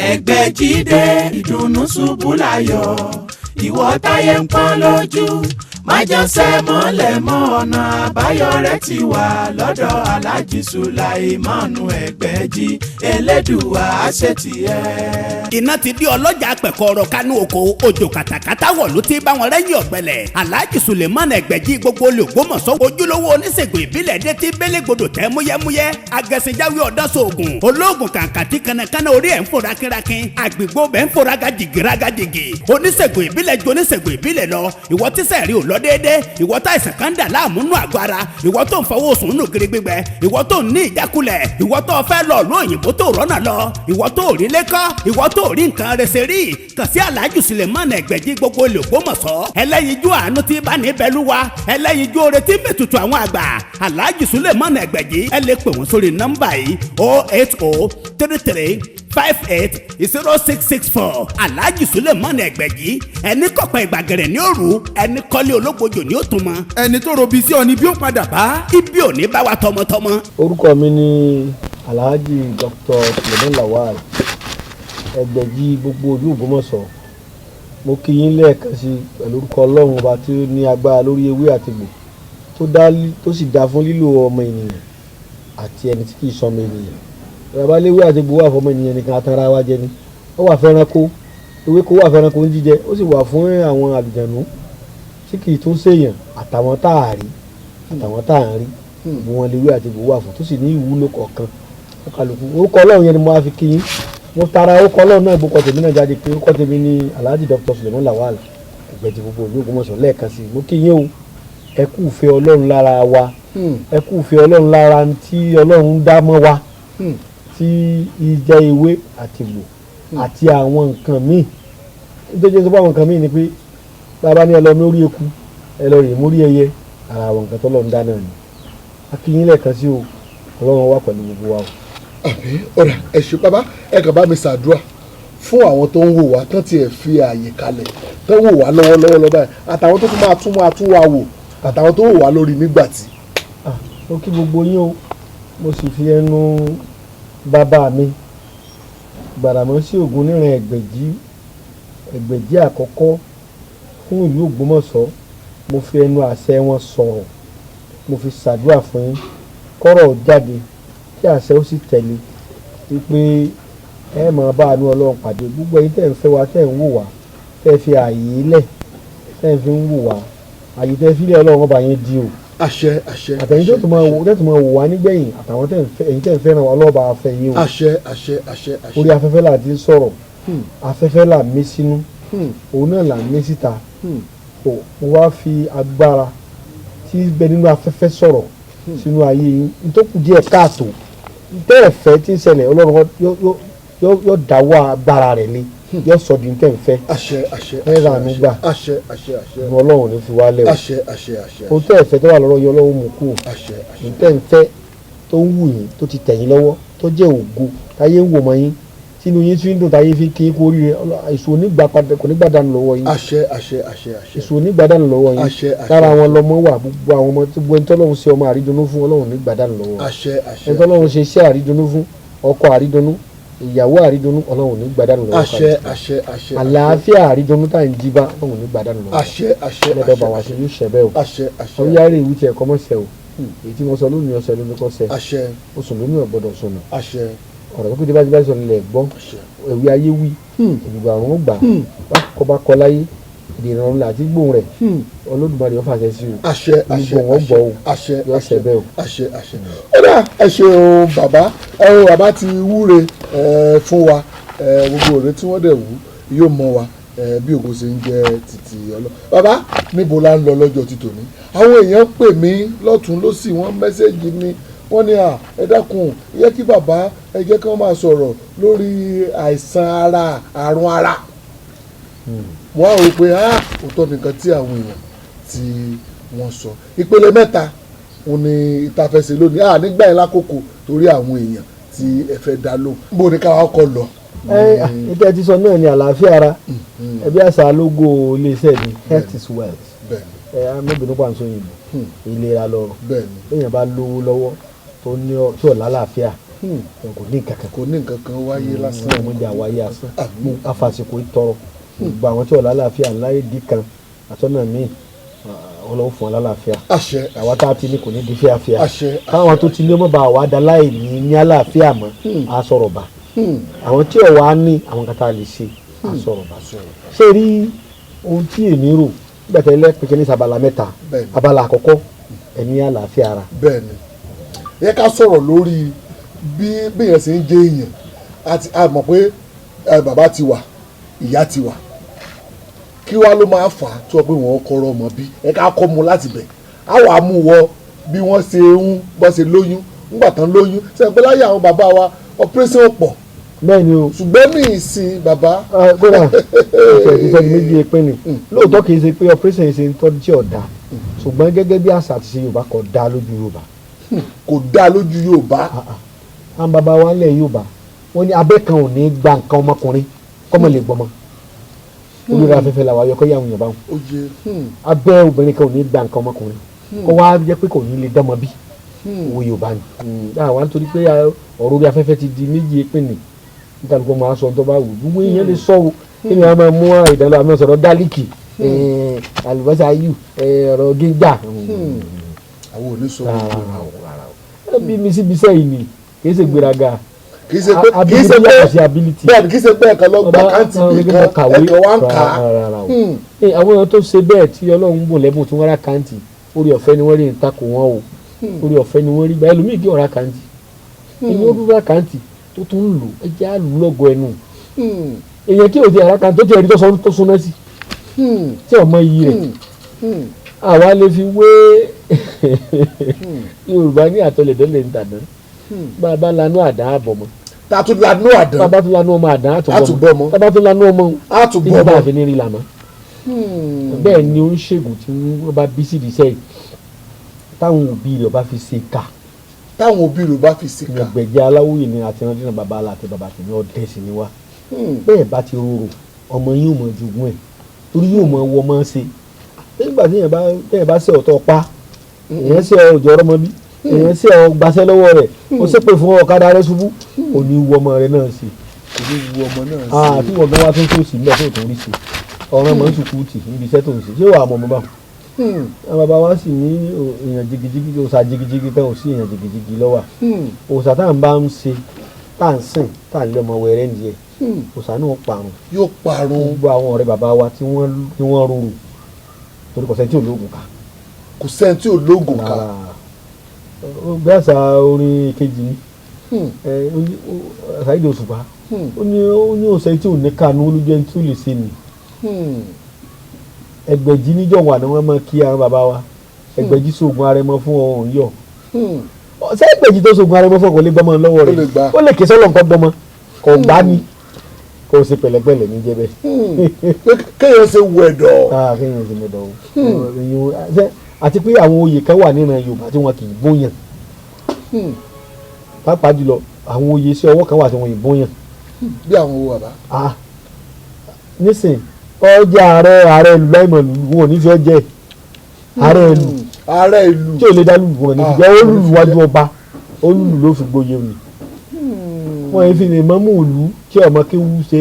Egbeji dé ìdùnnú ṣubú láyọ̀ ìwọ táyé ń pọ́n lójú májànsẹ́ mọ́lẹ̀ mọ́ ọ̀nà àbáyọ rẹ̀ ti wà lọ́dọ̀ Alhaji Suleiman Egbeji Elédùà àṣetìẹ́. iná ti di ọlọ́jà pẹ̀kọ́rọ̀ kánú oko òjò kàtàkàtà wọ̀ ló ti bá wọn rẹ́yìn ọ̀gbẹ́lẹ̀. Alhaji Suleiman Egbeji gbogbo olè Ògbómọ̀ṣọ́ ojúlówó oníṣègùn ìbílẹ̀ dé ti bélégbodò tẹ́ múyẹ́múyẹ́ agẹ̀sìnjáwé ọ̀dọ́sọ̀ọ̀gùn olóògùn kàǹkàtì kanakana orí ẹ̀ ń fòrà kírakín àgbègbè bẹ́ẹ̀ ń fòrà gàjìgì oníṣègùn ìbílẹ̀ ju oníṣègùn ìbílẹ̀ lọ ìwọ tíṣẹ̀ rí ò lọ déédé ìwọ tá ìsàn kan dà láàmú nù àgọ́ ara ìwọ tó ń fọwọ́ sùn nù gírí gbígbẹ ìwọ tó ń ní ìjákulẹ̀ ìwọ tó fẹ́ lọ ló òyìnbó tó rọ́nà lọ ìwọ tó rí lẹ́kọ́ ìwọ tó rí nǹkan rẹsẹ̀ rí kàn sí Alhaji Suleiman Egbeji gbogbo olè Ògbómọ̀ṣọ́ ẹlẹ́yinjú àánú tí bá ní bẹ́lúwa ẹlẹ́yinjú oore tí mẹ́tutù àwọn àgbà Alhaji Suleiman Egbeji ẹ lè pè wọ́n sórí nọ́mbà yìí 08033580664 Alhaji Suleiman Egbeji ẹni kọ̀pẹ́ ìgbàgẹ̀rẹ̀ ní òru ẹni kọ́lé ológbojò ní òtún mọ́ ẹni tó robi sí ọ ní bí ó padà bá ibi ò ní bá wa tọmọtọmọ. orúkọ mi ni Alhaji Dr. Suleiman Lawal Egbeji gbogbo olú Ògbómọ̀ṣọ́ mo kí yín lẹ́ẹ̀kan sí pẹ̀lú orúkọ Ọlọ́run ọba tí ó ní agbára lórí ewé àtìgbò tó sì dá fún lílo ọmọ ènìyàn àti ẹni tí kì í sọmọ ènìyàn bàbá léwé àtìgbò wà fọmọ ènìyàn nìkan àtàrà wa jẹ ni ó wà fẹ́ranko ewé kó wà fẹ́ranko ń jíjẹ ó sì wà fún àwọn àlùjànnú tí kì í tún ṣèyàn àtàwọn tá a rí àtàwọn tá a ń rí gbogbo wọn léwé àtìgbò wà fún tó sì ní ìwúlò kọ̀ọ̀kan orúkọ Ọlọ́run yẹn ni mo wá fi kí yín mo tara orúkọ Ọlọ́run náà gbókọ tèmi náà jáde pé orúkọ tèmi ni Alhaji Dr. Suleiman Lawal Egbeji gbogbo olú Ògbómọ̀ṣọ́ lẹ́ẹ̀kan sí mo kí yín o ẹ kú ìfẹ́ Ọlọ́run lára wa ẹ kú ìfẹ́ Ọlọ́run lára tí Ọlọ́run dá mọ́ wa tí ìjẹ́ ewé àtìgbò àti àwọn nǹkan míì nítorí tó bá àwọn nǹkan míì ni pé bàbá ní ẹ lọ mórí eku ẹ lọ rè mórí ẹyẹ ara àwọn nǹkan tọ́lọ́run dá náà ni a kí yín lẹ́ẹ̀kan sí o Ọlọ́run wà pẹ̀lú gbogbo wa o. àmín ọ̀rà ẹ ṣé bàbá ẹ kàn bá mi ṣàdúrà fún àwọn tó ń wò wá tán tiẹ̀ fi ààyè kalẹ̀ tó ń wò wá lọ́wọ́lọ́wọ́ lọ́ba yìí àtàwọn tó tún máa tún wá wò àtàwọn tó wò wá lórí nígbàtí. ó kí gbogbo yín o mo sì fi ẹnu bàbá mi Gbàràmọ́sí Ògúnníran Egbeji àkọ́kọ́ fún ìlú Ògbómọ̀ṣọ́ mo fi ẹnu àṣẹ wọn sọ̀rọ̀ mo fi ṣàdúrà fún yín kọ́rọ̀ jáde kí àṣẹ ó sì tẹ̀lé wípé ẹ máa bá àánú Ọlọ́run pàdé gbogbo ẹ̀yin tẹ́ ń fẹ́ wa tẹ́ ń wò wá tẹ́ fi ààyè lẹ̀ tẹ́ fi ń wò wá àyè tẹ́ fi lé Ọlọ́run ọba yẹn di o. àṣẹ àṣẹ àtẹ̀yìn tó tún máa wò wá nígbẹ̀yìn àtàwọn ẹ̀yin tẹ́ ń fẹ́ràn wa ọlọ́ba afẹ́ yín o. àṣẹ àṣẹ àṣẹ àṣẹ. orí afẹ́fẹ́ là ti sọ̀rọ̀ afẹ́fẹ́ là mí sínú òun náà là mí síta mo wá fi agbára tí bẹ nínú afẹ́fẹ́ sọ̀rọ̀ sínú ayé yín nítòkù díẹ̀ káàtó tẹ́ ẹ̀ fẹ́ tí ń ṣẹlẹ̀ Ọlọ́run yóò dáwọ́ agbára rẹ̀ lé yóò sọ di tẹ́ ń fẹ́ àṣẹ àṣẹ ẹ̀ rà mí gbà àṣẹ àṣẹ àṣẹ Ọlọ́run ní fi wá lẹ́wọ̀ àṣẹ àṣẹ àṣẹ ohun tẹ́ ẹ̀ fẹ́ tó wà lọ́rọ̀ yọ Ọlọ́run mú kú àṣẹ àṣẹ tẹ́ ń fẹ́ tó ń wù yín tó ti tẹ̀yìn lọ́wọ́ tó jẹ́ ògo táyé ń wò mọ́ yín tínú yín fi ń dùn táyé fi kí kú oríire èso onígbàdànù lọ́wọ́ yín àṣẹ àṣẹ àṣẹ àṣẹ èso onígbàdànù lọ́wọ́ yín àṣẹ àṣẹ lára àwọn lọmọ wà gbogbo àwọn ọmọ tó gbẹ́ni tọ́lọ́run ṣe ọmọ àrídùnnú fún Ọlọ́run nígbàdànù lọ́wọ́ àṣẹ àṣẹ ẹni tọ́lọ́run ṣe iṣẹ́ àrídùnnú fún ọkọ àrídùnnú ìyàwó àrídùnnú Ọlọ́run nígbàdànù lọ́wọ́ àṣẹ àṣẹ àṣẹ àlàáfíà àrídùnnú tá à ń jíbá Ọlọ́run nígbàdànù lọ́wọ́ àṣẹ àṣẹ ẹlẹ́dọ̀ bá wa ṣe yóò ṣẹ bẹ́ẹ̀ o àṣẹ àṣẹ orí ayé ìwú tiẹ̀ kọ́ mọ́sẹ̀ o èyí tí mo sọ lónìí ọ̀sẹ̀ lónìí kọ́ sẹ̀ àṣẹ oṣù lónìí ọ̀gbọ́dọ̀ sọnù àṣẹ ọ̀rọ̀ tó kú dé bá sọ nílẹ̀ gbọ́ ẹ̀wí ayé wí ìdìbò àrùn gbà kọ́ bá kọ́ láyé ìdènà ọ̀run àti gbóhùn rẹ̀ Olódùmarè ó fàṣẹ sí o àṣẹ àṣẹ gbogbo wọn gbọ́ o àṣẹ yọ ọsẹ bẹ́ẹ̀ o. àṣẹ àṣẹ ọ̀dà ẹ ṣeun bàbá ti wúre fún wa gbogbo òre tí wọ́n dẹ̀ wú yóò mọ wa bí ògo ṣe ń jẹ títí ọlọ bàbá níbo la ń lọ lọ́jọ́ ti tòní àwọn èèyàn pè mí lọ́tún lọ́sì wọ́n mẹ́sẹ̀gì mi wọ́n ní ẹ dákun yẹ kí bàbá ẹ jẹ́ kí wọ́n máa sọ̀rọ̀ lórí àìsàn ara àrùn ara wọ́n á rò pé òótọ́ nìkan tí àwọn èèyàn tí wọ́n sọ ìpele mẹ́ta òun ni ìtafẹsẹ̀ lónìí nígbà yẹn lákòókò torí àwọn èèyàn tí ẹ fẹ́ dá lóhùn bó ní káwọn kọ lọ. ètò ẹ ti sọ náà ni àlàáfíà ara ẹbí àṣà lógo iléeṣẹ́ ni health is wealth amébìnrin pa àǹsọ yìnbó ìlera lọ́rọ̀ bẹ́ẹ̀yàn bá lówó lọ́wọ́ tí ò lálàáfíà kò ní nǹkan kan. kò ní nǹkan kan wáyé lásán. ọmọdé àwáyé asán afàsìkò ìtọrọ gbogbo àwọn tí ò lálàáfíà láyé dì kan àtọ́nà míì ọlọ́wọ́ fún alálàáfíà. àṣẹ. àwa tá a ti ní kò ní di fíafíà. àṣẹ. káwọn tó ti ní ọmọ bá wa da láì ní àlàáfíà mọ́ a sọ̀rọ̀ bá. àwọn tí ò wá ní àwọn kan tá a lè ṣe a sọ̀rọ̀ bá. ṣé rí ohun tí èmi rò nígbà tẹ́lẹ̀ pé kí ní abala mẹ́ta abala àkọ́kọ́ ẹ̀mí àlàáfíà ara. bẹ́ẹ̀ni yẹ ká sọ̀rọ̀ lórí bí yẹn ṣe ń jẹ́ èèyàn àti a mọ̀ pé bàbá ti wà ìyá ti wà kí wá ló máa fà á tí wọ́n pé wọ́n kọ́rọ́ ọmọ bí ẹ ká kọ́ mu láti bẹ̀ á wàá mú wọ bí wọ́n ṣe lóyún nígbà tán lóyún sẹ́yìn pé láyé àwọn bàbá wa operation pọ̀ bẹ́ẹ̀ ni o ṣùgbọ́n ní ìsìn bàbá. gbọ́dọ̀ ìṣẹ̀dí méjì pé ni lóòótọ́ kì í ṣe pé operation yìí ṣe ń tọ́jú tí ò dáa ṣùgbọ́n gẹ́gẹ́ bí àṣà àti ṣe Yorùbá kò dáa lójú Yorùbá. kò dáa lójú Yorùbá. àwọn bàbá wa lẹ̀ Yorùbá wọ́n ní abẹ́ kan ò ní gba nǹkan ọmọkùnrin kọ́mọ lè gbọ́mọ olórí afẹ́fẹ́ làwọn ayọ̀kọ́ yà wọ̀nyẹn báwọn abẹ́ obìnrin kan ò ní gba nǹkan ọmọkùnrin kó wá jẹ́ pé kò ní lè dánmọ bí owó Yorùbá ni àwọn nítorí pé ọ̀rọ̀ orí afẹ́fẹ́ ti di méjì pé ní nítorí pé máa sọ tó bá wù gbogbo èèyàn lè sọ o kí ni wọ́n máa mú ìdánlọ́ àmọ́ sọ̀rọ̀ dálíkì àlùbọ́sà ayù ọ̀rọ̀ gíga. àwọn oníṣòwò rárá bí mi síbi sẹ́yìn ni kì í ṣe gbéraga kì í ṣe pé bẹ́ẹ̀ kì í ṣe pé ẹ̀ka lọ gba káǹtì bí kan ẹ̀ka wá ń kà á. àwọn èèyàn tó ṣe bẹ́ẹ̀ tí Ọlọ́run bùn lẹ́bùn tí wọ́n rà káǹtì orí ọ̀fẹ́ ni wọ́n rí níta kò wọ́n o orí ọ̀fẹ́ ni wọ́n rí báyìí ẹlòmíì kí ọ̀rá káǹtì èyí ó dúró káǹtì tó tún lò ẹ jẹ́ àlù lọ́gọ̀ ẹnu èèyàn kí òde àrà káǹtì tó ti ẹ̀rí tó súná sí tí ọmọ iyì rẹ̀ àwa lè fi wé Yorùbá ní àtọlẹ̀dọ́lẹ̀ ń dàná bàbá lanú àdá àbọ̀mọ́ tàtú lanú àdá bàbá tó lanú ọmọ àdá àtúbọ̀mọ́ bàbá tó lanú ọmọ àtúbọ̀mọ́ bá fi ní rí lànà bẹ́ẹ̀ ni ó ń ṣègùn tí wọ́n bá bí sídìí sẹ́yìn táwọn òbí rẹ̀ bá fi ṣe ká táwọn òbí rẹ̀ bá fi ṣe ká Ẹgbẹ̀jì Aláwòye ni àti ìrandínà bàbá àlà àti bàbá tèmi ọ̀dẹ́ sí ni wá bẹ́ẹ̀ bá ti rorò ọmọ yóò mọ jogún ẹ̀ torí yóò mọ wọ ọmọ ṣe nígbà tí èèyàn bá ṣe ọ̀tọ̀ pa èèyàn ṣe ọjọ́ ọmọ bí èèyàn ṣe ọgbàṣẹ́ lọ́wọ́ rẹ̀ ó ṣépè fún ọ̀kadà rẹ̀ ṣubú kò ní wu ọmọ rẹ̀ náà ṣe kò ní wu ọmọ náà ṣe àti wọ́n gan wá tó ń tó sí nígbà tó tó ń rí ṣe ọ̀ràn mọ̀ ń sùkú tì níbi iṣẹ́ tó ń ṣe ṣé wàá mọ̀ mọ́ bá àwọn bàbá wa sì ní èèyàn jigijigi òòṣà jigijigi tán ò sí èèyàn jigijigi lọ́wọ́ òòṣà tá à ń bá ń ṣe tá à ń sìn tá à ń lé ọmọ wẹrẹ ń díẹ̀ òòṣà náà parun yóò parun gbogbo àwọn ọ̀rẹ́ bàbá wa tí wọ́n rorò torí kò sẹ́ni tí ò lóògùn ká kò sẹ́ni tí ò lóògùn ká bí àṣà orin kejì ni Saheed Òṣùpá ó ní òṣèré tí ò ní kánú olójú ẹni tí ó lè ṣe ni Ẹgbẹ̀jì níjọ́ wà ní wọ́n máa kí àwọn bàbá wa Ẹgbẹ̀jì sóògùn arẹmọ fún ọ̀hún yọ ṣé Ẹgbẹ̀jì tó sóògùn arẹmọ fún ọkọ̀ lè gbọ́mọ lọ́wọ́ rẹ̀ ó lè ké sọ́lọ́ nǹkan gbọ́mọ kò gbá ní kò ṣe pẹ̀lẹ́pẹ̀lẹ́ ní jẹ́ bẹ́ẹ̀. kéèyàn ṣe wẹ̀dọ̀. kéèyàn ṣe wẹ̀dọ̀ o àti pé àwọn oyè kan wà nínú Yorùbá tí wọn kì í bóyàn pàápàá jùlọ àwọn oyè iṣẹ́ ọwọ́ kan wà tí wọn kì í bóyàn. bí àwọn owó bàbá. nísìn ọjà ààrẹ ìlú láìmọ̀lú wọn ò ní fi ọjẹ́ ààrẹ ìlú tí ò lè dá lùlù wọn ní fi jẹ́ olùlù wájú ọba olùlù ló fi gboyè òní wọn yìí fi lè mọ́ mú òlù kí ọmọ kí wú ṣe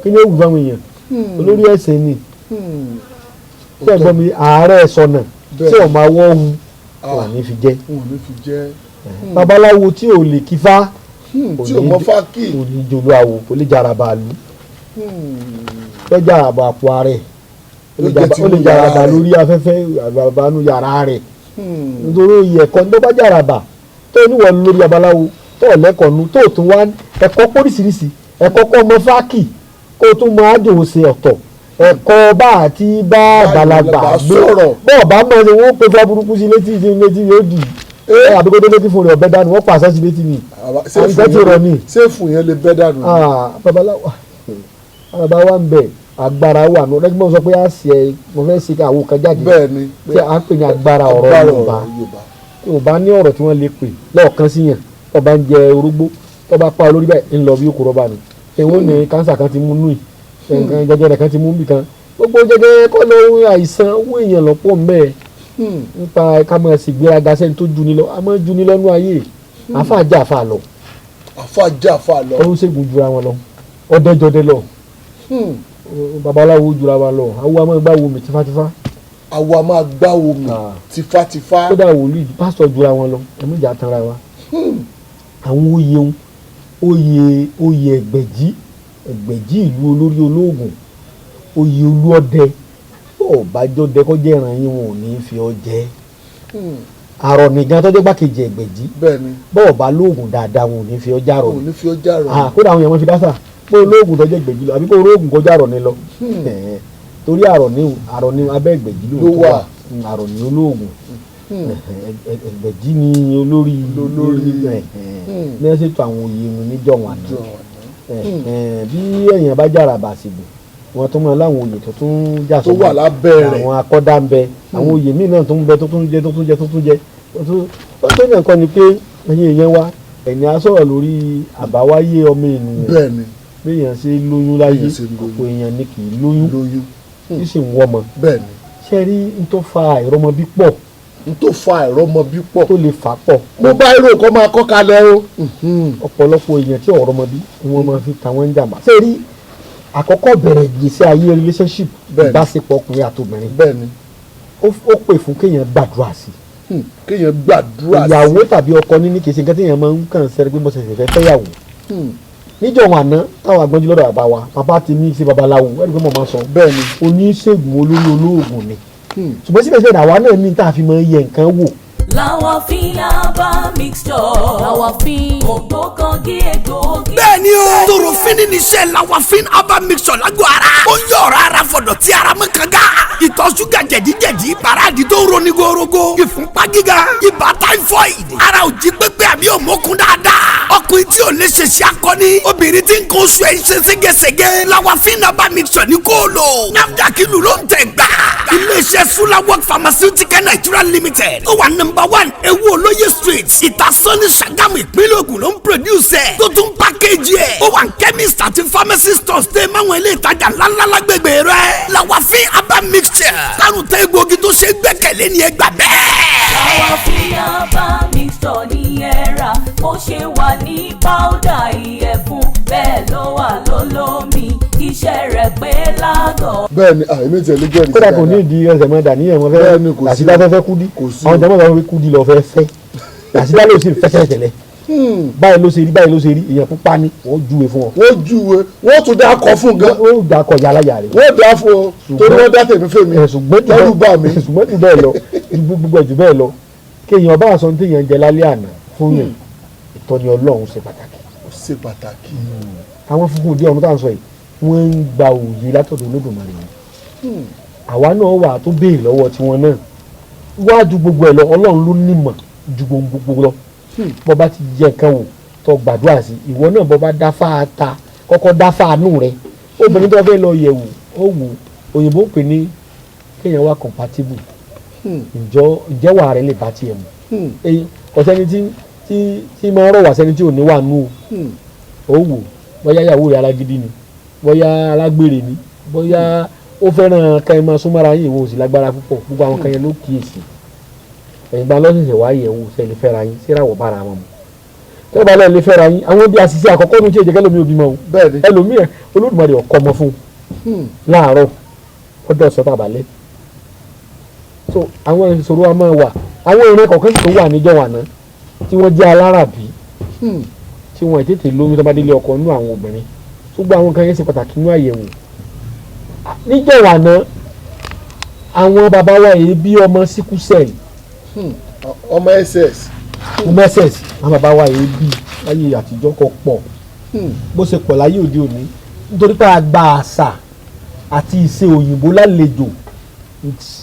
kí ní òwú fáwọn èèyàn olórí ẹ̀sìn ni tí ẹ gbọ́ mi ààrẹ sọnà tí ọmọ awọ́ hu wà ní fi jẹ́ babaláwo tí ò lè kífá tí ò mọ fákì kò ní jòló àwò kò lè jaraba lu tó jaraba àpò ààrẹ ó lè jaraba lórí afẹ́fẹ́ àbàbánu yàrá rẹ̀ nítorí oyè ẹ̀kọ́ tó bá jaraba tó níwọ̀n lórí babaláwo tó lẹ́kọ̀ọ́ nu tó tún wá ẹ̀kọ́ póríṣiríṣi ẹ̀kọ́ kọ́ ọmọ fákì kó o tún mọ àjòwò ṣe ọ̀tọ̀ ẹ̀kọ́ bá àti bá àgbàlagbà gbọ́rọ̀ bọ́ọ̀ bá mọ̀ ṣe wọ́n pe fún aburúkú sí létí yóò dì àbíkó tó létí fún rẹ̀ ọ̀bẹ dànù wọ́n pàṣẹ sí létí mi àìsàn ti rọ̀ ni. sẹ́ẹ̀fù yẹn lè bẹ́ dànù. bàbá wa ń bẹ̀ agbára wà nù lẹ́gbẹ̀ẹ́ sọ pé a ṣe mo fẹ́ ṣe àwọn kan jáde tí a ń pè ní agbára ọ̀rọ̀ Yorùbá ní ọ̀rọ̀ tí wọ́n lè pè lọ́ọ̀kan síyàn tó bá ń jẹ orógbó tó bá pa olórí báyìí ń lọ bí okòrò bá ní èwo ní kánsà kan ti mú nù yìí nǹkan jẹjẹrẹ kan ti mú bì kan gbogbo jẹjẹrẹ kọ́ ló àìsàn owó èèyàn lọ́pọ̀ mbẹ́ nípa ká máa sì gbéraga sẹ́ni tó juni lọ a máa juni lọ́nú ayé àfàjà àfà lọ àfa jẹ́ àfa lọ. oníṣègùn jura wọn lọ ọdẹjọdẹ lọ babaláwo jura wọn lọ awo a máa gbá wo mi tifátifá. awo a máa gbá wo mi tifátifá. kódà wòlíì pásítọ̀ jura wọn lọ ẹ̀mú ìjà tanra wa. àwọn oyè Ẹgbẹ̀jì ìlú olórí olóògùn oyè olúọdẹ ọ̀bájọ́ dẹ kọjá ìran yín wọn ò ní fi ọ jẹ àrọ̀ nìkan tọ́jọ́ gbàkejì Ẹgbẹ̀jì bọ́ọ̀ bá lóògùn dáadáa wọn ò ní fi ọ járọ̀ kódà àwọn èèyàn wọn fi dáṣà pé olóògùn tọ́jọ́ Ẹgbẹ̀jì lọ àbí pé olóògùn kọjá àrọ̀ ni lọ torí àrọ̀ ni abẹ́ Ẹgbẹ̀jì ló wà àrọ̀ ni olóògùn Ẹgbẹ̀jì ni olórí ní ẹ ṣètò àwọn oyè wọn níjọ́ wọn àná bí èèyàn bá jára bàṣìbò wọn tún máa láwọn oyè tó tún jà sọ wà lábẹ́ rẹ̀ àwọn akọ́dá ń bẹ àwọn oyè míì náà tó ń bẹ tó tún jẹ wọ́n tó yàn kọ́ ni pé ẹ̀yin èèyàn wa ẹ̀yin á sọ̀rọ̀ lórí àbáwáyé ọmọ ènìyàn bí èèyàn ṣe lóyún láyé ọ̀pọ̀ èèyàn ni kì í lóyún tí sì ń wọ́mọ ṣe rí n tó fa àìrọ́mọbí pọ̀ tó lè fà pọ̀. mo bá irú nǹkan máa kọ́ kalẹ̀ o. ọ̀pọ̀lọpọ̀ èèyàn tí ọ̀rọ̀ ọmọbí wọ́n máa fi ta wọ́n ń jàmbá. ṣé rí àkọ́kọ́ bẹ̀rẹ̀ ìgbésí ayé relationship ìbáṣepọ̀ ọkùnrin àtòbìnrin ó pè fún kéèyàn gbàdúrà sí ìyàwó tàbí ọkọ níní kìí ṣe nǹkan téèyàn máa ń kàn sẹ́rẹ́ pé mo ṣẹ̀ṣẹ̀ fẹ́ fẹ́yàwó. níjọ́ wọn àná táwọn agbọ́njú lọ́dọ̀ bàbá wa bàbá ti ní ṣe babaláwo ẹni pé mo máa sọ oníṣègùn olórí olóògùn ni ṣùgbọ́n síbẹ̀síbẹ̀ àwa náà ní tá a fi máa ń yẹ nǹkan wò. Lawafin Aba mixture. Lawafin ògbókangí egbòogi. bẹ́ẹ̀ni o torofini ni iṣẹ́ Lawafin Aba mixture lágọ̀ọ́ ara. ó ń yọ ọ̀rọ̀ ara fọ̀dọ̀ tí ara mọ́ kanga. ìtọ̀ ṣúgà jẹ̀díjẹ̀dí paráàdì tó ń roni gorogo. ìfúnpá gíga ibà typhoid. ara ò jí pépé àbí òmókun dáadáa. ọkùnrin tí ò lè ṣe ṣe akọni. obìnrin tí ń kó oṣù ẹ̀ ń ṣe ségesège. Lawafin Aba mixture ní kó lò. NAFDAC ìlú ló ń tẹ̀ gbà. iléeṣẹ́ Sulawok Pharmaceutical Nigeria Limited. ó wà number 1 ewu olóye street ìtasọ́ni Ṣàgámù ìpínlẹ̀ Ògùn ló ń produce ẹ̀ tó tún package ẹ̀ ó wà ní chemist àti pharmacy stores tẹ́ máwọn ilé ìtajà ńláńlá lágbègbè rẹ̀ Lawafin Aba mixture karùn tẹ́ egbòogi tó ṣe gbẹ́kẹ̀lé ní ẹgbà bẹ́ẹ̀. Lawafin Aba mixture ní ẹ̀rà ó ṣe wà ní powder ìyẹ̀fun bẹ́ẹ̀ ló wà lólómi iṣẹ́ rẹ̀ pé lágọ̀ọ́. bẹ́ẹ̀ni èmi tiẹ̀ ló jẹ́rìí sí kódà kò ní ìdí ẹsẹ̀ mọ́ dàníyàn wọn fẹ́ làṣídá fẹ́ kúdí àwọn jàmọ́ àwọn fẹ́ kúdí lọ fẹ́ làṣídá ló sì fẹ́ tẹ̀lẹ̀ báyìí ló ṣe rí èèyàn pupa ni wọ́n júwe fún ọ. wọ́n tún dá kọ fún gan. wọ́n dá kọ yàrá yàrá. wọ́n dá fún ọ torí wọ́n dá tèmi fèmí. ṣùgbọ́n bá mi. ṣùgbọ́n jù bẹ́ẹ̀ lọ gbogbo jù bẹ́ẹ̀ lọ kéèyàn bá aṣọ tí èèyàn jẹ lálẹ́ àná fún yàn ìtọ́ni Ọlọ́run ṣe pàtàkì. àwọn funfun òdi ọ̀run tá à ń sọ yìí wọ́n ń gba òye látọ̀dọ̀ Olódùmarè yìí. àwa náà wà tó béèrè lọ́wọ́ tiwọn náà wájú gbogbo ẹ̀ lọ Ọlọ́run ló nímọ̀ ju gbogbo lọ. bọ́ bá ti jẹ nǹkan wò tó gbàdúrà sí ìwọ náà bọ́ bá dáfà ta kọ́kọ́ dáfà nù rẹ obìnrin tó fẹ́ lọ yẹ̀ wò ó wò òyìnbó pè ní kéèyàn wà compatible ǹjẹ́ wà rẹ lè bá tiẹ̀ mu ọ̀sẹ́ni tí máa rọ̀ wá sẹ́ni tí ò ní wà nù ó wò bóyá ìyàwó rẹ alágídí ni bóyá alágbèrè ni bóyá ó fẹ́ràn kan ẹ̀ máa súnmọ́ra yín ìwọ òsì lágbára púpọ̀ gbogbo àwọn kan yẹn ló kíyèsí ẹ̀yin bá lọ́sẹ̀sẹ̀ wá yẹ̀ wò sẹ́ni fẹ́ra yín síráwọ̀ bára wọn mu tẹ́ bá lọ́ọ̀ lè fẹ́ra yín àwọn bí àṣìṣe àkọ́kọ́ ní ojú ìjẹ́kẹ́ lómi òbí mọ́ o ẹlòmíì Olódùmarè ọkọ ọmọ fún un láàárọ̀ ọjọ́ sọ́tà balẹ̀ so àwọn ìṣòro a máa wà àwọn ìrìn kọ̀ọ̀kan tó wà níjọ́ wà náà tí wọ́n jẹ́ aláràbí tí wọ́n tètè lóyún tó bá délé ọkọ nínú àwọn obìnrin ṣùgbọ́n àwọn kan yẹn ṣe pàtàkì nínú àyẹ̀wò níjọ́ wà náà àwọn bàbá wa yìí bí ọmọ síkú sẹ́ẹ̀lì ọmọ ss àwọn bàbá wa yìí bí láyé àtijọ́ kọ pọ̀ bó ṣe pọ̀ láyé òde òní nítorí pé a gba àṣà àti ìṣe òyìnbó lálejò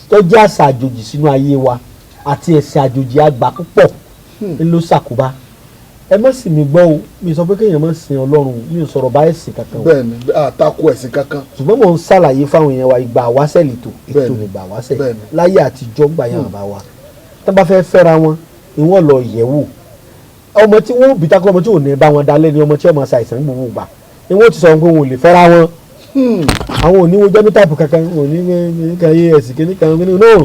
tó jẹ́ àṣà àjòjì sínú ayé wa àti ẹ̀sìn àjòjì àgbà púpọ̀ ló ṣàkóbá ẹ má sì mí gbọ́ o mi sọ pé kéèyàn má sin Ọlọ́run mi ò sọ̀rọ̀ bá ẹ̀sìn kankan o bẹ́ẹ̀ni àtakò ẹ̀sìn kankan ṣùgbọ́n mò ń ṣàlàyé fáwọn èèyàn wa ìgbà àwáṣẹ̀ ètò ìgbà àwáṣẹ̀ láyé àtijọ́ gbà yàn bá wa tó bá fẹ́ fẹ́ra wọn ìwọ́n lọ yẹ̀wò ọmọ tí wọ́n bí takọ́ ọmọ tí ò ní bá wọn dalẹ̀ ni ọmọ tí ọmọ ṣàìsàn gbogbo gbà ni wọ́n ti sọ pé wọn ò lè fẹ́ra wọn àwọn òní wọ́n jẹ́ táìpù kankan òní nìkan yé ẹ̀sìn kìnnìkan nínú náà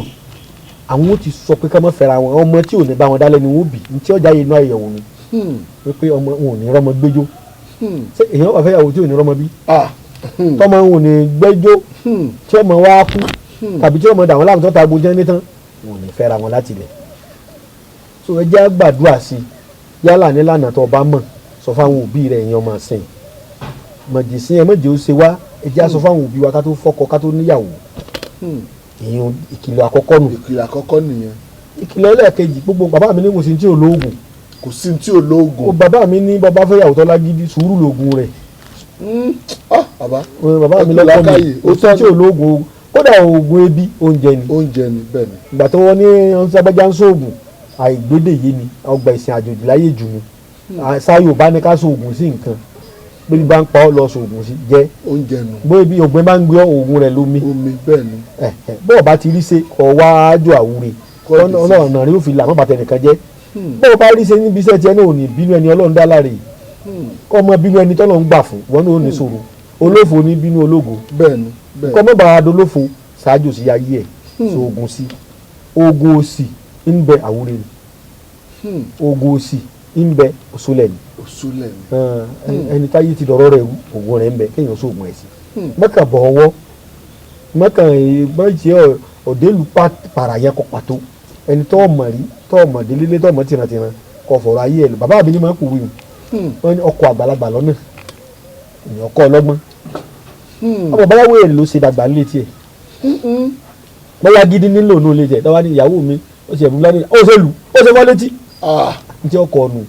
àwọn ò ti sọ pé ká má fẹ́ra wọn ọmọ tí ò ní bá wọn dalẹ̀ ni wọ́n bí ní tí ọjà yìí náà yẹ̀wò ni wípé ọmọ òun ò ní rọ́mọ gbẹ́jọ́ ṣé èèyàn wà fẹ́yàwó tí ò ní rọ́mọ bí tọ́mọ òun ò ní gbẹ́jọ́ tí ọmọ wa kú tàbí tí ọmọ dà wọ́n láàmú tó ta agbójẹ́ ní tán òun ò ní fẹ́ra wọn láti ilẹ̀ so ẹ jẹ́ gbàdúrà sí yálà nílànà tó bá mọ̀ sọ fáwọn òbí rẹ̀ èèyàn máa sìn mọ̀jìsín ẹ mọ̀jì ó ṣe wá ẹ jẹ́ sọ fáwọn òbí wa ká tó fọ́kọ ká tó níyàwó èèyàn ìkìlọ̀ àkọ́kọ́ nù. ìkìlọ̀ àkọ́kọ́ nìyẹn. ìkìlọ̀ ẹlẹ́ẹ̀kejì gbogbo bàbá mi ní kò sí tí ò lóògùn. kò sí tí ò lóògùn. bàbá mi ní bàbá fẹ́ yàwó tọ́lá gidi sùúrù lóògùn rẹ̀. bàbá mi lọ́kọ́ mi ó sí tí ò lóògùn kódà oògùn ebi oúnjẹ ni. oúnjẹ ni bẹ́ẹ̀ ni. ìgbà tó wọ́n ní sábẹ́jà ń sóògùn àìgbédèyé ni ọgbà ìsìn àjòjì láyé jù ni sáyò bá ní ká sóògùn sí nǹkan bí bá ń pa ọ́ lọ sóògùn sí jẹ́ oúnjẹ nù. bó ebi ògbẹ́ bá ń gbé oògùn rẹ̀ lómi. omi bẹ́ẹ̀ ni. bọ́ọ̀ bá ti rí ṣe kọ̀ wá ájò àwúre ọlọ́run rí òfin làmọ́ bàtẹ́ nìkan jẹ́ bọ́ọ̀ bá rí ṣe níbi iṣẹ́ tiẹ̀ náà ò ní bínú ẹni ọlọ́run dá láre kọ́ ọmọ bínú ẹni tọ́lọ́ ń gbà fún wọn náà ò ní sọ̀rọ̀ olófo ní bínú ológo bẹ́ẹ̀ ni kọ́ ọmọ bàbá adolófo ṣáájú sí ayé ẹ̀ sóògùn sí oògùn òsì ń bẹ àwúre ni oògùn òsì ń bẹ òṣùlẹ̀ ni ẹni táyé ti dọ̀rọ̀ rẹ̀ oògùn rẹ̀ ń bẹ kéèyàn sóògùn ẹ̀ sí mọ́kà bọ̀ ọwọ́ mọ́kà ìbájẹ́ ọ̀dẹ́lu para yẹn kọ pàtó ẹni tó ọmọ rí tó ọmọ délélé tó ọmọ tìrantìran kọ fọ̀rọ̀ ayé ẹ̀ lọ bàbá mi ni máa ń kú wíwù wọn ní ọkọ̀ àgbàlagbà lọ́nà èèyàn kọ́ ọlọ́gbọ́n ọmọ báyàwó ẹ̀ ló ṣe dàgbà létí ẹ̀ bóyá gidi nílò ní olè jẹ dáwà ní ìyàwó mi ó ṣe ẹ̀bùn lánàá ó ṣe lù ó ṣe wọ́n létí ní tí ọkọ̀ ọ̀nù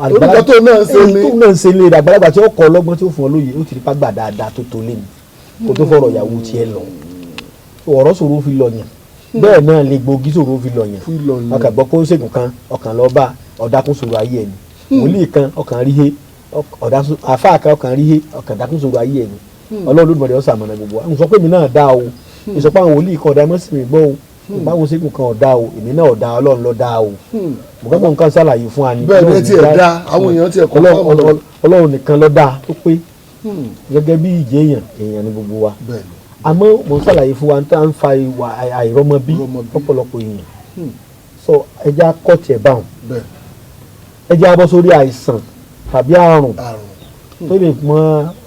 olùkọ́ tó náà ń ṣe lé àgbàlagbà tí ó kọ́ ọlọ́gbọ́n tí ó fún ọ lóye ó ti rí pàgbà dáadáa tó tó lé mi kó tó fọ̀rọ̀ ìyàwó tiẹ̀ lọ ọ̀rọ̀ ṣòro fi lọ yàn bẹ́ẹ̀ náà lè gbòógì ṣòro fi lọ yàn ọkàn gbọ́ pé ó ṣègùn kan ọkàn lọ bá ọ̀dàkùn ṣòro ayé ẹni wòlíì kan ọkàn rí he àfáà kan ọkàn rí he ọkàn dákùn ṣòro ayé ẹni ọlọ́run lódìmọ̀dé ọ̀sán àmọ̀nà gbogbo wa n sọ pé mi náà dá o ìsọpá àwọn wòlíì kan ọ̀dà mọ́sí mi gbọ́ o ìbáwọn ṣègùn kan ọ̀dà o èmi náà ọ̀dà ọlọ́run ló dá o mọ̀gbọ́n nǹkan ṣàlàyé fún wa ni bẹ́ẹ̀ ni tiẹ̀ dá àwọn èèyàn tiẹ̀ kọ́ ọlọ́run nìkan ló dá tó pé gẹ́gẹ́ bí ìjẹ́ èèyàn ni gbogbo wa àmọ́ mo ń ṣàlàyé fún wa ní tá à ń fa ìwà àìrọ́mọbí ọ̀pọ̀lọpọ̀ èèyàn sọ ẹja kọ́ọ̀tì ẹ̀ báwọn ẹja bọ́ sórí àìsàn tàbí àrùn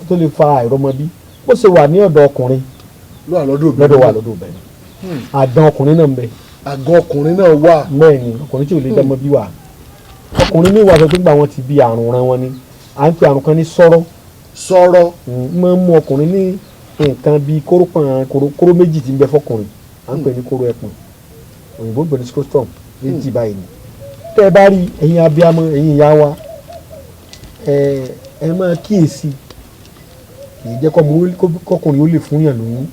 tó lè fa àìrọ́mọbí bó ṣe wà ní ọ̀dọ̀ ọkùnrin lọ́dọ̀ wà lọ́dọ̀ obìnrin àdán ọkùnrin náà ń bẹ. àgọ́ ọkùnrin náà wà. bẹ́ẹ̀ ni ọkùnrin tí ò lè dẹ́mọ bí wà ọkùnrin ní ìwà sọ pé gbà wọ́n ti bí àrùn ran wọn ni à ń pe àrùn kan ní sọ́rọ́ máa ń mú ọkùnrin ní nǹkan bíi kóró méjì tí ń bẹ fọkùnrin à ń pè ní kóró ẹpọ̀n òyìnbó ń pè ní scrotum méjì báyìí ni tẹ́ ẹ bá rí ẹ̀yin abiyamọ ẹ̀yin ìyá wa ẹ máa kíyèsí kì í jẹ́ kọ́kùnrin ó lè fún yàn lóyún.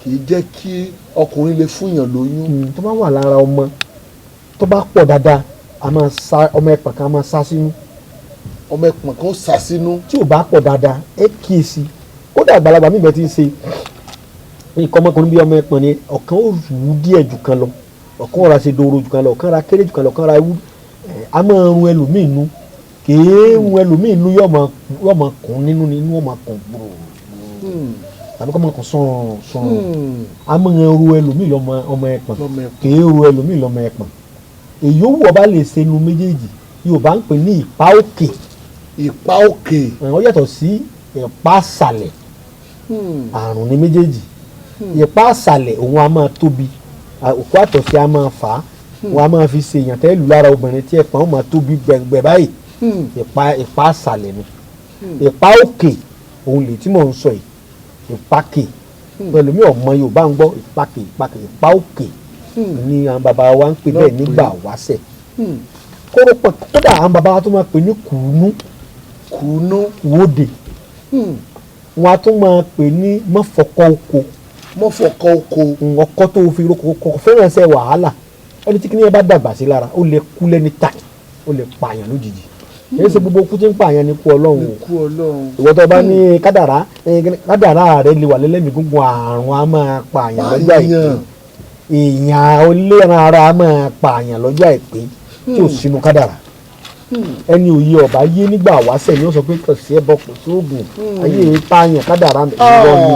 kì í jẹ́ kí ọkùnrin lè fún yàn lóyún. tó bá wà lára ọmọ tó bá pọ̀ dáadáa ọmọ ẹ̀pọ̀n kan a máa sá sínú. ọmọ ẹ̀pọ̀n kan ó sá sínú. tí ò bá pọ̀ dáadáa ẹ kíyèsí kódà àgbàlagbà mi bẹ ti ń ṣe nǹkan ọmọkùnrin bíi ọmọ ẹ̀pọ̀n ni ọ̀kan ó rù ú díẹ̀ jù kan lọ ọ̀kan ra ṣe dòrò jù kan lọ ọ̀kan ra kéré jù kan lọ ọ̀kan ra ewu a máa run ẹlòmíì nú kèé run ẹlòmíì nú yóò máa kún nínú ni inú yóò máa kún gbòòrò tàbí kọ́ máa kún sọ̀rọ̀ a máa ru ẹlòmíì lọ́mọ ẹ̀pọ̀n kèé ru ẹlòmíì lọ́mọ ẹ̀pọ̀n èyí ó wù ọba lè ṣe nu méjèèjì Yorùbá ń pè ní ìpá òkè. ìpá òkè. ó yàtọ̀ sí ìpá àsàlẹ̀ àrùn ní méjèèjì ìpá àsàlẹ̀ òun a máa tóbi òkú àtọ̀sí a máa fà á wọn a máa fi ṣe èèyàn tẹ́lù lára obìnrin tí ẹ̀pọ̀n ó máa tóbi gbẹ̀ngbẹ̀ báyìí ìpá àsàlẹ̀ ni ìpá òkè òun lè tí mò ń sọ yìí ìpákè pẹ̀lú mi ọmọ Yorùbá ń gbọ́ ìpákè ìpá òkè ni àwọn bàbá wa ń pè bẹ́ẹ̀ nígbà wáṣẹ̀ kórópọ̀ kódà àwọn bàbá wa tó máa pè ní kùnú wòde wọn a tún máa pè ní mọ́fọ̀kọ́ oko ọkọ́ tó fi roko fẹ́ràn ẹsẹ̀ wàhálà ẹni tí kìnìyàn bá dàgbà sí lára ó lè kú lẹ́ni tàì ó lè pààyàn lójijì èyí ṣe gbogbo kú tí ń pààyàn ní kú Ọlọ́run ìwọ tó bá ní kádàrá rẹ lè wà lẹ́lẹ́mìí gúngun àrùn á máa pààyàn lọ́jọ́ àìpé èèyàn oléran ara á máa pààyàn lọ́jọ́ àìpé tí ò sínú kádàrá ẹni òye ọba yé nígbà wáṣẹ̀ ni ó sọ pé kò sí ẹbọ kò sí oògùn ayé pààyàn kádàrá ìrọ ni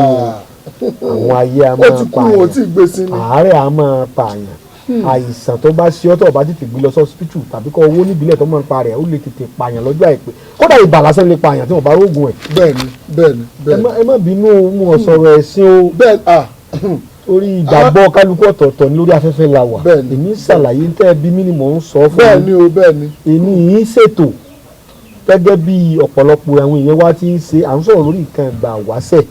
àwọn ayé á máa pààyàn àárẹ̀ á máa pààyàn àìsàn tó bá ṣe ọ́ tó bá tètè gbé lọ sí hospital tàbí kọ́ owó níbílẹ̀ tó mọ̀ nípa rẹ̀ ó lè tètè pààyàn lọ́jọ́ àìpẹ́ kódà ibà lásán lè pààyàn tí wọ́n bá rógùn ẹ̀. bẹ́ẹ̀ni. ẹ má bínú mu ọ̀sọ̀rọ̀ ẹ̀sìn o. orí ìgbàgbọ́ kálukú ọ̀tọ̀ọ̀tọ̀ ní lórí afẹ́fẹ́ la wà. èmi ṣàlàyé tẹ́ ẹ bí mí ni mò ń sọ fún mi. bẹ́ẹ̀ni. èmi yìí ń ṣètò gẹ́gẹ́ bí ọ̀pọ̀lọpọ̀ àwọn èèyàn wá ti ń ṣe à ń sọ̀rọ̀ lórí nǹkan ìgbà wáṣẹ̀.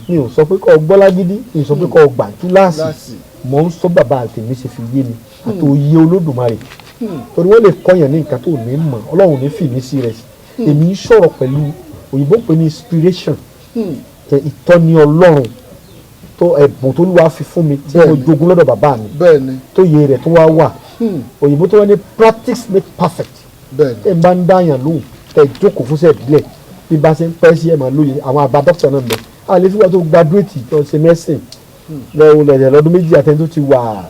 mi ò sọ pé kó gbọ́lágídí mi ò sọ pé kó gbà túláàsì mò ń sọ bàbá àtẹ̀mí ṣe fi yé mi àti òye Olódùmarè torí wọ́n lè kọ́yàn ní nǹkan tó ní mọ̀ Ọlọ́run ní fìmí sí rẹ̀ èmi ń sọ̀rọ̀ pẹ̀lú òyìnbó pè ní inspiration ìtọ́ni Ọlọ́run tó ẹ̀bùn tó lùwà fi fún mi tí mo jogún lọ́dọ̀ bàbá mi tó yẹ rẹ̀ tó wá wà òyìnbó tó wá ní practice make perfect ẹ̀ ń bá ń dáyàn lóhùn tẹ̀ jókòó fún sẹ́ẹ̀dílẹ̀ bí bá ṣe ń pẹ́ sí ẹ̀ máa lóye àwọn àbá dókítà náà lọ àlè fíwá tó graduate tó ṣe medicine lẹ́yìn lọ́dún méjì àtẹ́ni tó ti wà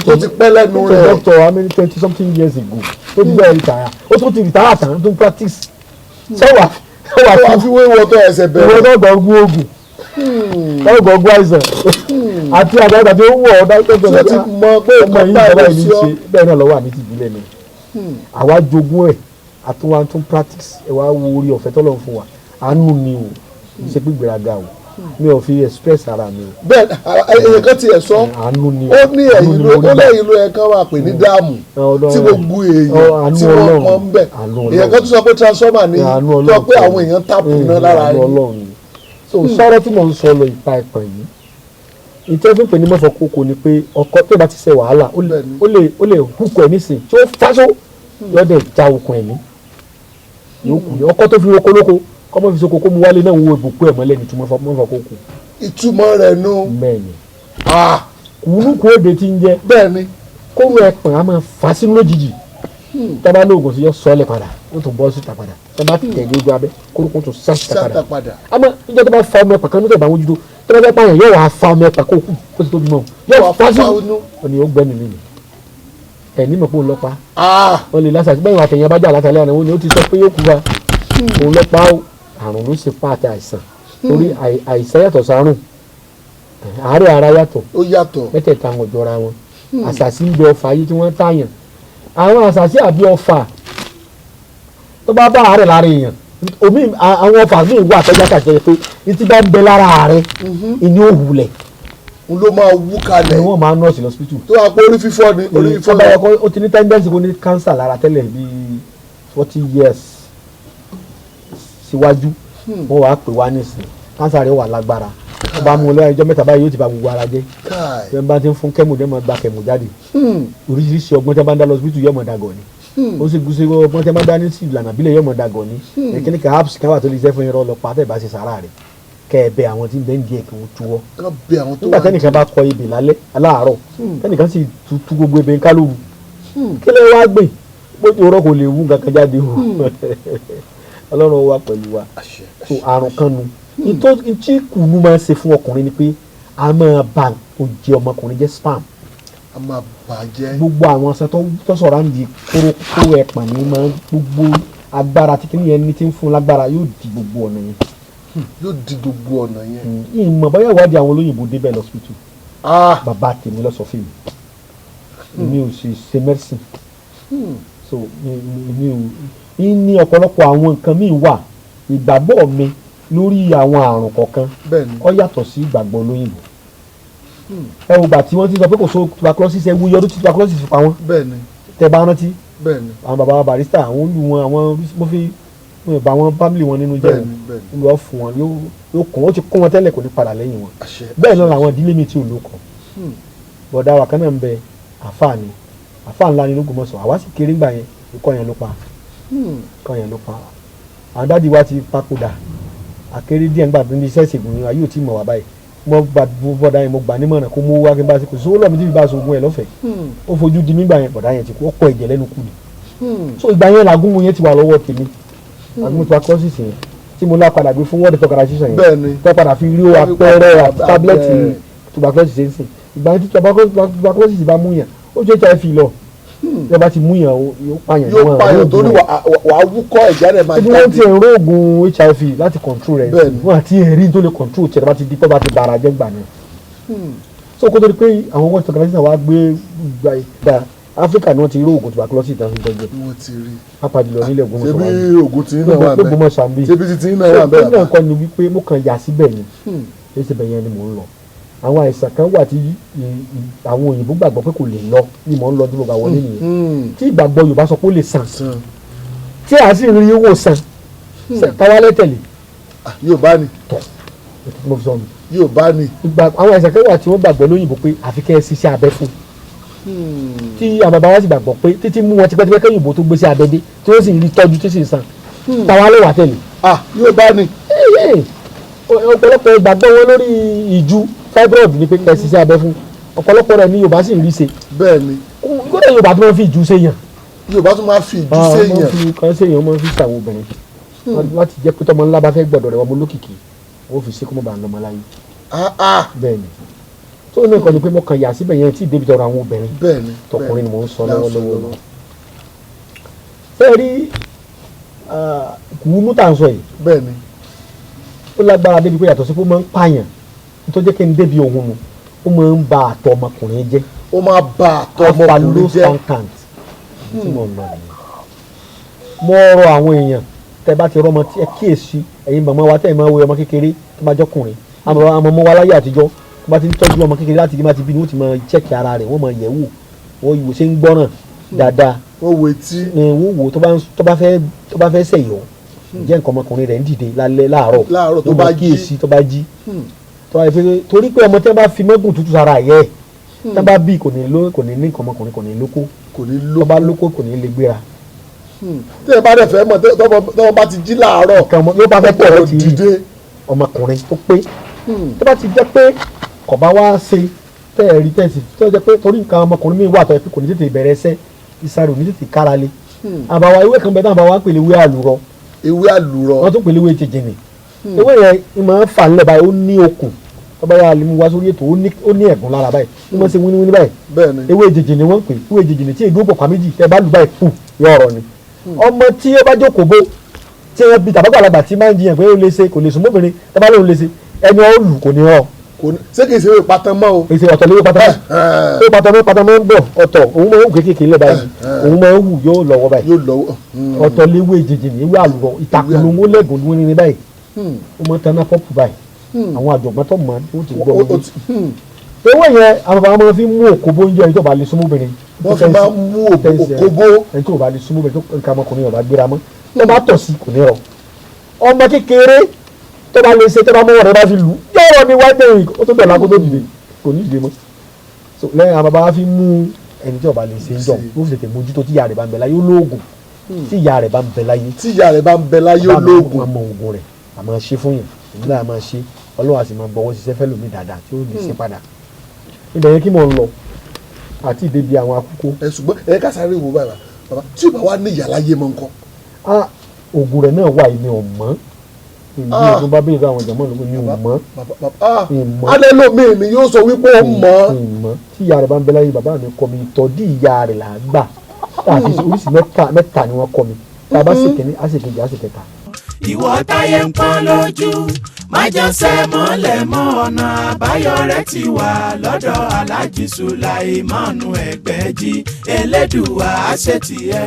tó ti pẹ́ lẹ́nu rẹ̀ doctor how many 20 something years ago tó ti bẹ́ẹ̀ retire ó tó ti retire tán tó ń practice sẹ́wà fi wéwọ́ tó ẹsẹ̀ bẹ̀rẹ̀ ìwọ́n tó gbọ̀ngbọ̀n oògùn tó gbọ̀ngbọ̀n àìsàn àti àgbàgbà tó wọ̀ ọ́ dájọ́ tó ti mọ pé ọmọ yìí ìjọba yìí ní ṣe bẹ́ẹ̀ náà lọ́wọ́ àmì ti ìbílẹ̀ ni àwa jogún ẹ̀ àtúwà tún practice ẹ̀ wá wo orí ọ̀fẹ́ tọ́lọ̀ fún wa àánú ni o ṣe pé gbéraga o mi ò fi express ara mi. bẹ́ẹ̀ èyàn kan tiẹ̀ sọ ó ní ẹ̀yìn ló yẹ kán wà pé ní dáàmù tí gbogbo èèyàn tí wọ́n pọ̀ ń bẹ̀ èyàn kan tún sọ pé transformer ni tó pé àwọn èèyàn tàpù náà lára yìí. so sọ̀rọ̀ tí mo ń sọ lọ ìpa ẹ̀pọ̀n yìí ìtẹ́ fún pé ní mọ́fọ́ kókó ni pé ọkọ tó bá ti ṣe wàhálà ó lè húkọ̀ ẹ̀ nísìn tí ó fáṣọ yọ̀dẹ̀ já okùn ẹ̀mí ọkọ tó fi roko lóko kọ́mọ́ fi soko kó mu wálé náà wo ìbùkún ẹ̀ mọ́lẹ̀ ní túmọ̀ fọ́ kókó. ìtumọ̀ rẹ̀ nù. bẹ́ẹ̀ni kùnú kó de ti ń jẹ. bẹ́ẹ̀ni. kóru ẹ̀pọ̀n a máa fà sínú lójijì. tọ́ba lóògùn sí yọ sọ́ọ̀lẹ̀ padà ó tún bọ́ síta padà tọ́ba tẹ̀lé ojú abẹ́ kórókó tún sá síta padà. àmọ́ ìjọ tó bá fa ọmọ ẹ̀pà kan ní tẹ̀bà wọn jùlọ tó bá fẹ́ pààyàn yóò wá fa ọmọ ẹ̀pà kó kú kó sì tóbi mọ́ yóò fa sínú ọ̀nì ó gbẹ́ni nínú ẹ̀ ní mọ̀ pé òun lọ́pa wọ́n lè lásàkí bẹ́ẹ̀ wà tẹ̀yìn abájá látàlẹ́ àná wọn ni ó ti sọ pé yóò kú wa òun lọ́pa àrùn ló ṣe pàtẹ àìsàn torí àìsàn yàtọ̀ sárùn àárẹ̀ ara yàtọ̀ mẹ́tẹ̀ẹ̀ta wọn jọra wọn àṣàṣì ń bẹ ọfà yìí tí wọ́n tààyàn àwọn àṣàṣì àbí ọfà tó bá bá àárẹ̀ lára èèyàn omi àwọn ọfà míì wà tọ́jà kàkẹ́ pé ìtì bá ń bẹ lára àárẹ̀ ìní òwúlẹ̀ n ló máa wú kalẹ̀ ni wọ́n máa nọ́ọ̀sì lọ́sibítù tó wà pé orí fífọ́ ni orí fífọ́ náà ó ti ní tẹ́ńdẹ́ǹsì kó ní kánsà lára tẹ́lẹ̀ bíi 40 years síwájú wọn wàá pè wá nísìn kánsà rẹ wà lágbára wọn bá mú un lọ́wọ́ ẹjọ́ mẹ́ta báyìí yóò ti ba gbogbo ara jẹ́ bẹ́ẹ̀ bá ti ń fún kẹ́mù dẹ́ máa gba kẹ́mù jáde oríṣiríṣi ọgbọ́n tí wọ́n bá ń dá lọ́sibítù yọ̀mọ̀ dàgọ̀ ni ó sì gúúsù ọgbọ́n tí wọ́n bá ń dá ní ìlànà ìbílẹ̀ yọ̀mọ̀ dàgọ̀ ni ẹ̀kíní kan apps kan wà tó lè ṣẹ́ fún yẹn lọ pa tẹ́ bá ṣe sàrà rẹ̀ kẹ́ ẹ bẹ àwọn tí ń bẹ́ ń di ẹ̀kẹ́ wọn túwọ́ nígbà tẹ́nìkan bá kọ ebè lálẹ́ aláàárọ̀ tẹ́nìkan sì tú gbogbo ebè ń kálóru kí lẹ́ wá gbé bójú ọ̀rọ̀ kò lè wú nǹkan jáde o Ọlọ́run wà pẹ̀lú wa so àrùn kan nu tí kùnú máa ń ṣe fún ọkùnrin ni pé a máa ba oúnjẹ ọmọkùnrin jẹ́ spam a máa bàjẹ́ gbogbo àwọn ọ̀sẹ̀ tó sọ̀rọ̀ àǹdí kóró ẹ̀pọ̀n ní máa gbogbo agbára tí kìnìyẹn ní ti ń fún lágbára yóò di gbogbo ọ̀nà yẹn yóò di gbogbo ọ̀nà yẹn. ìmọ̀ bóyá ìwádìí àwọn olóyìnbó débẹ̀ lọ́sibítù bàbá tèmi lọ́sọ̀ fíìmù mi ò sì ṣe mẹ́rìsìn so mi ò ní ọ̀pọ̀lọpọ̀ àwọn nǹkan míì wà ìgbàgbọ́ mi lórí àwọn àrùn kọ̀ọ̀kan ó yàtọ̀ sí ìgbàgbọ́ olóyìnbó ẹ wò gbà tí wọ́n ti sọ pé kò so tuberculosis ẹ wúyọ ọdún tí tuberculosis fi pa wọ́n tẹ bá rántí àwọn bàbá barista àwọn olú wọn àwọn mo fi bá wọn family wọn nínú jẹ́ lọ fún wọn yóò kún ó ti kún wọn tẹ́lẹ̀ kò ní padà lẹ́yìn wọn bẹ́ẹ̀ náà làwọn ìdílé mi tí ò lóko bọ̀dá wa kan náà ń bẹ àfáà ńlá ni l'Ógbómọ̀ṣọ́ àwa sì kéré ńgbà yẹn ikọ́ yẹn ló pa àwọn dáàdi wa ti papòdà àkéré díẹ̀ ńgbà tó ní iṣẹ́ ìṣègùn ni ayé ò tí mọ̀ wá báyìí mo gba bọ̀dá yẹn mo gbà nímọ̀ràn kó mú wá kí n bá ṣe kò sówó lọ́mọdé bí bá ṣe ogun ẹ̀ lọ́fẹ̀ẹ́ ó fojú di nígbà yẹn bọ̀dá yẹn ti kú ó kọ ẹ̀jẹ̀ lẹ́nu kù ni so ìgbà yẹn làgúnmu yẹn ti wà lọ́wọ́ tèmi àgúnmu tuberculosis yẹn tí mo lá padà gbé fún world health organization yẹn tó padà fi rí apẹ́rẹ́ tábìlẹ̀tì tuberculosis yẹn sìn ìgbà yẹn tí tuberculosis bá mú yàn ó jẹ́ HIV lọ yóò bá ti mú yàn yóò pààyàn torí wàá wúkọ́ ẹ̀jẹ̀ rẹ̀ máa jáde. wọ́n ti ẹ̀rọ oògùn HIV láti control rẹ̀ wọ́n àti ẹ̀rí tó lè control tiẹ̀ bá ti di pé bá ti bàrà jẹ́ gbà náà so kó tó di pé àwọn world organization wa gbé gba Áfíríkà ni wọ́n ti rí oògùn tuberculosis ìtàn fi tọ́jú. wọ́n ti rí. apàdé lọ nílẹ̀ Ògbómọ̀ṣọ́ wa. ṣebí oògùn tí náà wà bẹ́ẹ̀. Ògbómọ̀ṣọ́ àbí. ṣebí tí náà wà bẹ́ẹ̀. ṣé náà kọ́ ni wípé mo kàn yà síbẹ̀ ni. ṣé síbẹ̀ yẹn ni mò ń lọ. àwọn àìsàn kan wà tí àwọn òyìnbó gbàgbọ́ pé kò lè lọ ni mò ń lọ tí mo bá wọlé nìyẹn. tí ìgbàgbọ́ Yorùbá sọ pé ó lè sàn. tí a sì rí owó sàn. táwálẹ̀ tẹ̀lé. Yorùbá ni. tọ̀ mo fi sọ mi. Yorùbá ni. àwọn àìsàn kan wà tí wọ́n gbàgbọ́ lóyìnbó pé àfi kẹ́ ẹ ṣiṣẹ́ abẹ fún. tí àwọn bàbá wa sì gbàgbọ́ pé títí mú wọn tipẹ́tipẹ́ kẹ́yìn ìbò tó gbé sí abẹ́dé tí wọ́n sì rí tọ́jú tí sì ń sàn. táwálẹ̀ wà tẹ̀lé. Yorùbá ni. ọ̀pọ̀lọpọ̀ ìgbàgbọ́ wọn lórí ìju fibroid ni pé kẹ́ ẹ ṣiṣẹ́ abẹ fún ọ̀pọ̀lọpọ̀ rẹ̀ ní Yorùbá sì ń rí ṣe. bẹ́ẹ̀ ni. kódà Yorùbá tó máa fi ìju ṣèyàn. Yorùbá tó máa fi ìju ṣèyàn. wọ́n fi kan ṣèyàn wọ́n fi ṣàwọn obìnrin láti jẹ́ pé tọmọ ńlá bá fẹ́ gbọ́dọ̀ rẹ̀ wọ́n mú lókìkí wọ́n fi ṣe kó mọ̀ bá ń lọ́mọ láyé. bẹ́ẹ̀ ni tó ní nǹkan ni pé mo kàn yà síbẹ̀ yẹn tí débi tọrọ àwọn obìnrin. bẹ́ẹ̀ ni tọkùnrin ni mò ń sọ lọ́wọ́lọ́wọ́. fẹ́ẹ́ rí kùú mú tà ń sọ yìí. bẹ́ẹ̀ ni. ó lágbára débi pé yàtọ̀ sí pé ó máa ń pààyàn tó jẹ́ kí n débi òun mu ó máa ń ba àtọ̀ ọmọkùnrin jẹ́. ó máa ba àtọ̀ ọmọkùnrin jẹ́. tí mo mọ̀ nìyẹn. mo rọ àwọn èèyàn tẹ́ bá ti rọmọ tí ẹ kíyèsí ẹ̀yin màmá wa tẹ́ ẹ máa wo ọmọ kékeré tó bá jọkùnrin àmọ́ ọmọ wa láyé àtijọ́ tó bá ti ń tọ́jú ọmọ kékeré láti má ti bí ni wọ́n ti máa chẹ́kì ara rẹ̀ wọ́n máa yẹ̀ wò wọ́n yìí ṣe ń gbọ́ràn dáadáa. wọ́n wo etí. wọ́n wò tó bá fẹ́ sẹ̀yọ̀ jẹ́ nǹkan ọmọkùnrin rẹ̀ ń dìde lálẹ́ láàárọ̀ tó bá kíyèsí tó bá jí torí pé ọmọ tí wọ́n bá fi mọ́gùn tútù sára yẹ tí wọ́n bá bí kò ní ní nǹkan ọmọkùnrin kò ní lóko tó bá lóko kò ní lè gbéra. tí ẹ bá dẹ̀ fẹ́ mọ̀ tọ́wọ́ bá ti jí láàárọ̀ yóò bá fẹ́ pọ̀ rẹ ti dìde ọmọkùnrin tó pé tó bá ti jẹ́ pé kò bá wá ṣe tẹ́ẹ̀rí tẹ́ẹ̀sì tó jẹ́ pé torí nǹkan ọmọkùnrin mi wà tó yẹ pé kò ní tètè bẹ̀rẹ̀ ẹsẹ̀ ìsàrò ní tètè kára lé àbáwá ewé kan bẹ náà àbáwá ń pèlè ewé àlùrọ wọ́n tún pèlè ewé jẹjẹrẹ ewé yẹn ìmọ̀ ń fà nílẹ̀ báyìí ó ní okùn tó bá yà mú wá sórí ètò ó ní ẹ̀gún lára báyìí ní wọ́n ṣe wíníwíní báyìí ewé jẹjẹrẹ wọ́n pè ewé jẹjẹrẹ tí èdè ó pọ̀pá méjì tẹ́ bá lù báyìí kù yọ ọ̀rọ̀ ni ọmọ tí ó bá jókòó bó tí wọ́n bi tàbágbàlagbà tí máa ń jiyàn pé ó lè ṣe kò lè sùn mọ́bìnrin tẹ́ bá lóun lè ṣe ẹni ó lù kò ní rọ. ṣé kìí ṣe ìpàtàn mọ́ o. èsì ọ̀tọ̀ lówó pátá mọ́ ń bọ̀ ọ̀tọ̀ òun máa ń wù kéékèèké lẹ̀ báyìí òun máa ń wù yóò lọ́wọ́ báyìí ọ̀tọ̀ léwé jẹjẹrẹ ewé àlùrọ̀ ìtàkùn ló ń lẹ́gùn ní báyìí ó máa ń taná pọ́pù báyìí àwọn àjọ̀gbọ́n tó mọ̀ ó ti gbọ́ wọ́n. ewé yẹn àwọn bàbá máa fi mú òkòbó oúnjẹ ẹni tó bá lè súnmọ́ obìnrin. wọ́n fi máa mú òkòbó ẹni tó bá lè súnmọ́ obìnrin tó nǹkan ọmọkùnrin ọ̀bá gbéra mọ́ tó bá tọ̀ sí kò ní rọ. ọmọ kékeré tó bá lè ṣe tó bá mọ́wọ́ rẹ̀ bá fi lù ú yọ̀rọ̀ ni wáyé tẹ̀yìn ó tó bẹ̀rẹ̀ lákòótó dìde kò ní dìde mọ́. lẹ́yìn àwọn bàbá fi mú ẹni tí ọba lè ṣe ń jọ ó fi tètè mójútó tí ìyá rẹ̀ bá ń bẹ láyé olóògùn tí ìyá rẹ̀ bá ń bẹ láyé olóògùn àmọ́ òògùn rẹ̀ àmọ́ ṣe fún yẹn ìdílé àmọ́ ṣe ọlọ́wà sì máa bọ̀wọ́ ṣiṣẹ́ fẹ́ lómi dáadáa tí ó lè ṣe padà ibẹ̀ yẹn kí mò ń lọ àti ìdèbí àwọn akókó. ṣùgbọ́n ẹ ká sáré wo bàbá tí ò bá wá ní ìyá láyé mọ́ nǹkan. oògùn rẹ̀ náà wà ní ọ̀mọ́ ìdí ìdún bá bèèrè àwọn ìjọmọ́ lóko ní ọ̀mọ́. alẹ́ lómi ni yóò sọ wípé ó mọ́. tí ìyá rẹ̀ bá ń bẹ láyé bàbá mi kọ́ mi ìtọ́jú ìyá rẹ̀ là á gbà láti oríṣi mẹ́ta ni wọ́n kọ́ mi tá a bá ṣe kìíní á ṣe kejì á ṣe kẹta. ìwọ táyé ń pọ́n lójú májọsẹ́ mọ́lẹ̀ mọ́ ọ̀nà àbáyọ rẹ̀ ti wà lọ́dọ̀ Alhaji Suleiman Egbeji Elédùà àṣetìẹ́.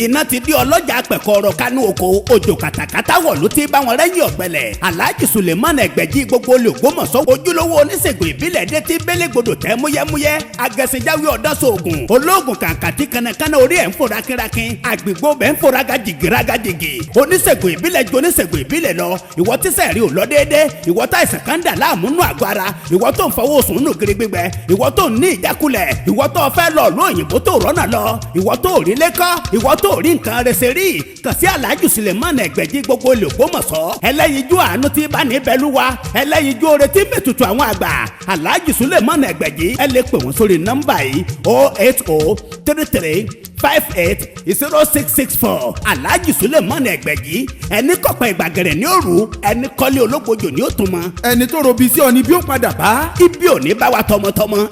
iná ti di ọlọ́jà pẹ̀kọ́rọ̀ kánú oko òjò kàtàkàtà wọ̀ ló ti bá wọn rẹ́yìn ọ̀gbẹ́lẹ̀ Alhaji Suleiman Egbeji gbogbo olè Ògbómọ̀ṣọ́ ojúlówó oníṣègùn ìbílẹ̀ dé ti bélégbodò tẹ́ múyẹ́múyẹ́ agẹ̀sìnjáwé ọ̀dọ́sọ̀ọ̀gùn olóògùn kàǹkàtì kanakana orí ẹ̀ ń fò rákínrákín àgbègbè bẹ́ẹ̀ ń fò rágàjìgì oníṣègùn ìbílẹ̀ ju oníṣègùn ìbílẹ̀ lọ ìwọ tíṣẹ̀ rí ò lọ déédéé ìwọ tá ìsàn kan dà láàmúnú àgọ́ ara ìwọ tó ń fọwọ́ sùn nù gírí gbígbẹ ìwọ tó ń ní ìjákulẹ̀ ìwọ tó fẹ́ lọ ló òyìnbó tó rọ́nà lọ ìwọ tó rí lẹ́kọ́ ìwọ tó rí nǹkan rẹsẹ̀ rí kàn sí Alhaji Suleiman Egbeji gbogbo olè Ògbómọ̀ṣọ́ ẹlẹ́yinjú àánú tí bá ní bẹ́lúwa ẹlẹ́yinjú oore tí mẹ́tutù àwọn àgbà Alhaji Suleiman Egbeji ẹ lè pè wọ́n sórí nọ́mbà yìí 08033580664 Alhaji Suleiman Egbeji ẹni kọ̀pẹ́ ìgbàgẹ̀rẹ̀ ní òru ẹni kọ́lé ológbojò ní òtún mọ́ ẹni tó robi sí ọ ni bí ó padà bá. ibi ò ní bá wa tọmọtọmọ